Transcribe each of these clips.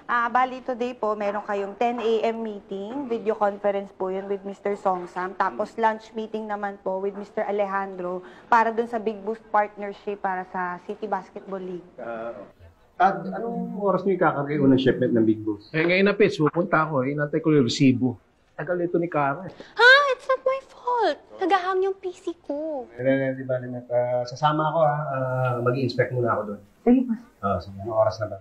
Bali today po, meron kayong 10 a.m. meeting, video conference po yun with Mr. Songsam. Tapos lunch meeting naman po with Mr. Alejandro para dun sa Big Boost Partnership para sa City Basketball League. At anong oras niyo ikakargay unang shipment ng Big Boost? Ngayon na, Pets, pupunta ako. Inantay ko yung resibo. Tagal ito ni Kara. Ha? It's not my fault. Nagahang yung PC ko. Di ba, Lynette? Sasama ako, ha? Mag-i-inspect muna ako doon. Sige po. Sige. Anong oras na ba?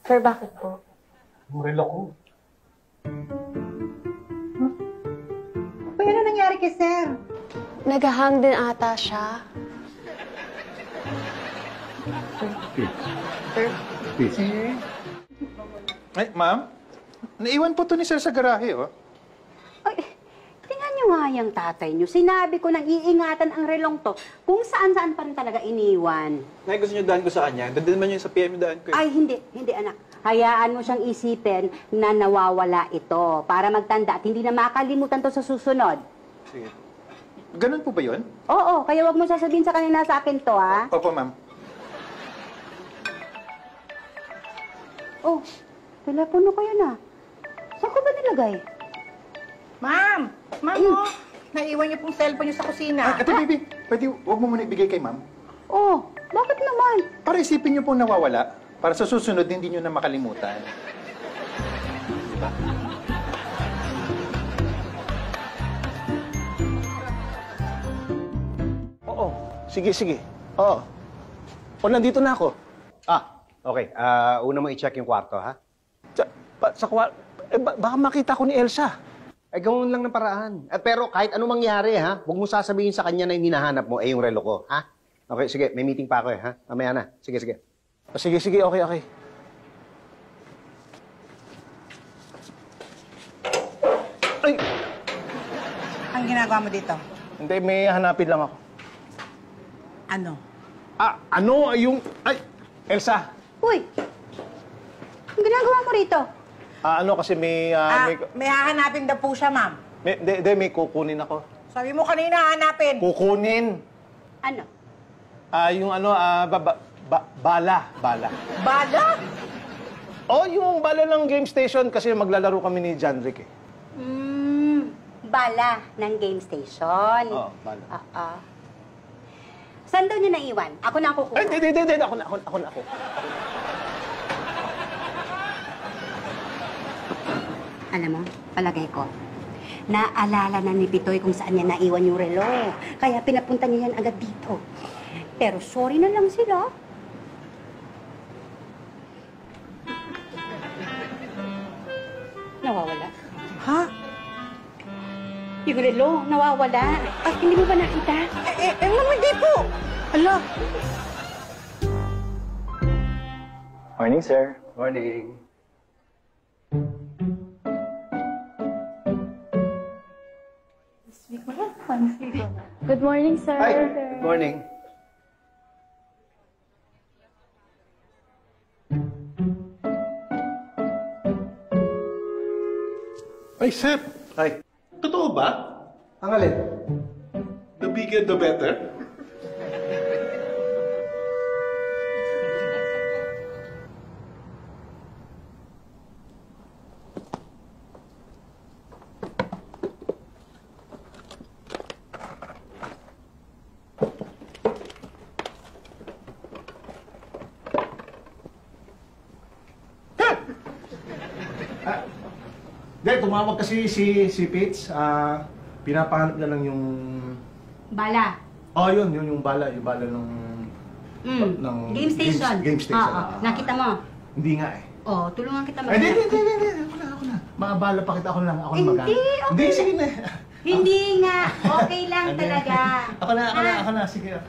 Sir, bakit po? Yung relo ko. Ano nangyari kay Sir? Nagahang din ata siya. Sir? Ay, ma'am, naiwan po to ni Sir sa garahe, oh. Ay, tingnan niyo nga yung tatay niyo. Sinabi ko nang iingatan ang relong to kung saan-saan pa rin talaga iniwan. Nay, gusto niyo daan ko sa kanya? Doon naman yung sa PM daan ko, eh. Ay, hindi anak. Hayaan mo siyang isipin na nawawala ito para magtanda at hindi na makalimutan to sa susunod. Sige. Ganun po ba yun? Oo, kaya wag mo sasabihin sa kanina sa akin to, ha? Opo, ma'am. Oh, telepono ko yun, ah. Saan ko ba nilagay? Ma'am! Ma'am, oh! Naiwan niyo pong cellphone niyo sa kusina. Ate, baby, pwede huwag mo muna ibigay kay ma'am. Oh, bakit naman? Para isipin niyo pong nawawala. Para sa susunod, hindi niyo na makalimutan. Diba? Oo. Sige. Oo. O, nandito na ako. Okay. Una mo i-check yung kwarto, ha? Baka makita ko ni Elsa. Gawin lang ng paraan. Pero kahit anong mangyari, ha? Huwag mo sasabihin sa kanya na yung hinahanap mo, yung relo ko, ha? Okay, sige. May meeting pa ako, ha? Mamaya na. Sige. Sige. Okay. Ay! Ang ginagawa mo dito? Hindi, may hanapin lang ako. Ano? Ano yung... Ay! Elsa! Uy! Ang ginagawa mo rito? Ano kasi may... May hahanapin daw po siya, ma'am. may kukunin ako. Sabi mo kanina hahanapin. Kukunin! Ano? Yung bala. Bala? Yung bala ng game station kasi maglalaro kami ni John Rick, eh. Bala ng game station. Oo, bala. Saan daw niya naiwan? Ako na ang kukuha. Ay, hindi. Ako na. Alam mo, palagay ko, naalala na ni Pitoy kung saan niya naiwan yung relo. Kaya pinapunta niya yan agad dito. Pero sorry na lang sila. Nawawala. Ha? Yung relo, nawawala. Ay, hindi mo ba nakita? Hindi po. Ala. Morning, sir. Morning. Good morning, sir. Hi. Good morning. Ay, Sir, Hi. totoo ba? Ang alin? The bigger, the better? Hindi, tumawag kasi si Pitts. Pinapahanap na lang yung... Bala. Yun yung bala. Yung bala ng... ng Game station. Game station. Oo. Nakita mo? Hindi nga, eh. Tulungan kita Hindi. maghanap. Ako na. Makabala pa kita. Ako na mag-ano. Hindi, okay. Hindi, sige na. Hindi nga. Okay lang talaga. Ako na. Sige.